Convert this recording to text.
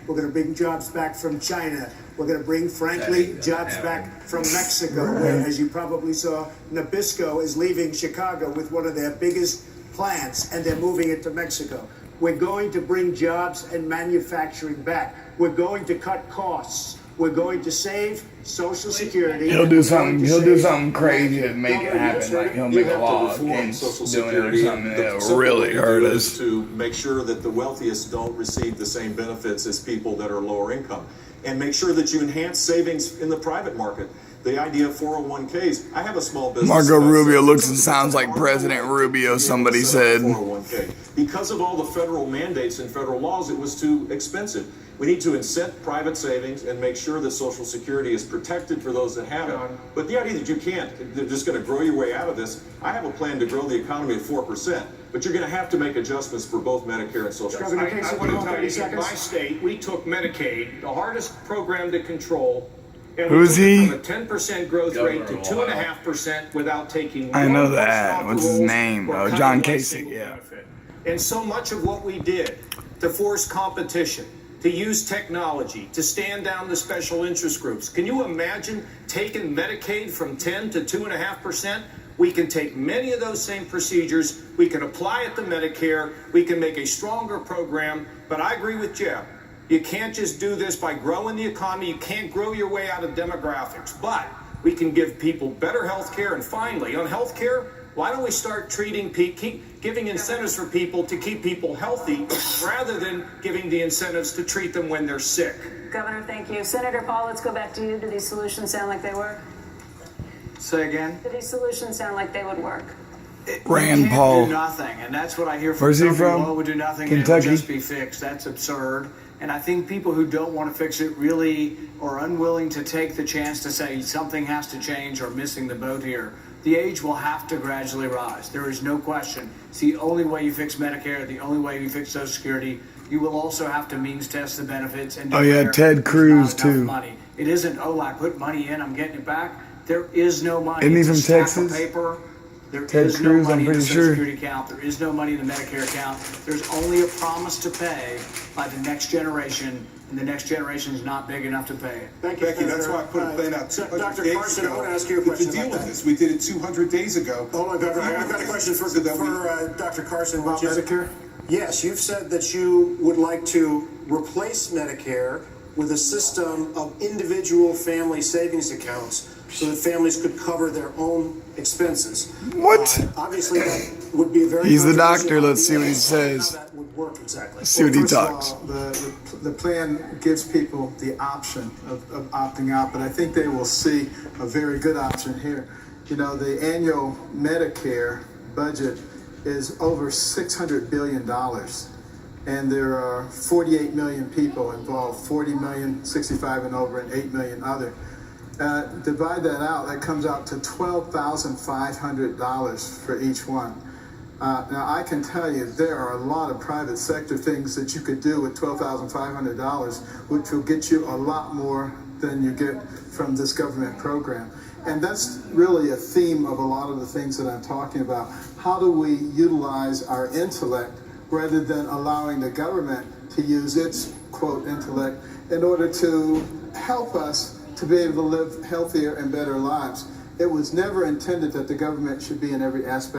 We're going to bring jobs back from China. We're going to bring, frankly, jobs back from Mexico, where, as you probably saw, Nabisco is leaving Chicago with one of their biggest plants, and they're moving it to Mexico. We're going to bring jobs and manufacturing back. We're going to cut costs. We're going to save Social Security. He'll do something. He'll do something crazy to make it happen. Like he'll make a law against doing it or something that'll really hurt us. To make sure that the wealthiest don't receive the same benefits as people that are lower income, and make sure that you enhance savings in the private market. The idea of 401ks. I have a small business. Marco Rubio looks and sounds like President Rubio, somebody said. 401k. Because of all the federal mandates and federal laws, it was too expensive. We need to incent private savings and make sure that Social Security is protected for those that have it. But the idea that you can't, they're just going to grow your way out of this. I have a plan to grow the economy at 4%, but you're going to have to make adjustments for both Medicare and Social Security. I want to tell you, in my state, we took Medicaid, the hardest program to control, and we Who's took he? it from a 10% growth rate to 2.5% without taking. I know one that. off What's the his rolls name? or Oh, cutting John one Kasich, single yeah. benefit. And so much of what we did to force competition, to use technology, to stand down the special interest groups. Can you imagine taking Medicaid from 10 to 2.5%? We can take many of those same procedures, we can apply it to Medicare, we can make a stronger program, but I agree with Jeff. You can't just do this by growing the economy. You can't grow your way out of demographics, but we can give people better health care. And finally, on health care, why don't we start treating people, keep giving incentives for people to keep people healthy rather than giving the incentives to treat them when they're sick? Governor, thank you. Senator Paul, let's go back to you. Do these solutions sound like they work? Say again? Do these solutions sound like they would work? Rand We can't Paul. do nothing, and that's what I hear from Where's he some people. from? Oh, we do nothing, Kentucky? and it'll just be fixed. That's absurd. And I think people who don't want to fix it really are unwilling to take the chance to say something has to change or missing the boat here. The age will have to gradually rise. There is no question. It's the only way you fix Medicare, the only way you fix Social Security. You will also have to means test the benefits. And Oh, yeah, declare Ted there's Cruz, not enough too. Money. It isn't, oh, I put money in, I'm getting it back. There is no money. Isn't he It's a from stack of Texas? paper. There Ted is Cruz, no I'm money in the pretty Social sure. Security account. There is no money in the Medicare account. There's only a promise to pay by the next generation, and the next generation is not big enough to pay it. Thank you, Becky, that's Senator. why I put a plan out 200 Dr. days Carson, ago. I want to ask you a question To deal about with that. this, we did it 200 days ago. Hold on, Governor. I've got a question for Dr. Carson about Medicare. Yes, you've said that you would like to replace Medicare with a system of individual family savings accounts so that families could cover their own expenses. What? Obviously, that would be a very. He's the controversial doctor. Let's see what he idea. says. How that would work exactly. Let's see what he First of talks. all, the plan gives people the option of opting out, but I think they will see a very good option here. You know, the annual Medicare budget is over $600 billion, and there are 48 million people involved, 40 million 65 and over, and 8 million other. Divide that out, that comes out to $12,500 for each one. Now, I can tell you there are a lot of private sector things that you could do with $12,500, which will get you a lot more than you get from this government program. And that's really a theme of a lot of the things that I'm talking about. How do we utilize our intellect rather than allowing the government to use its, quote, intellect in order to help us to be able to live healthier and better lives? It was never intended that the government should be in every aspect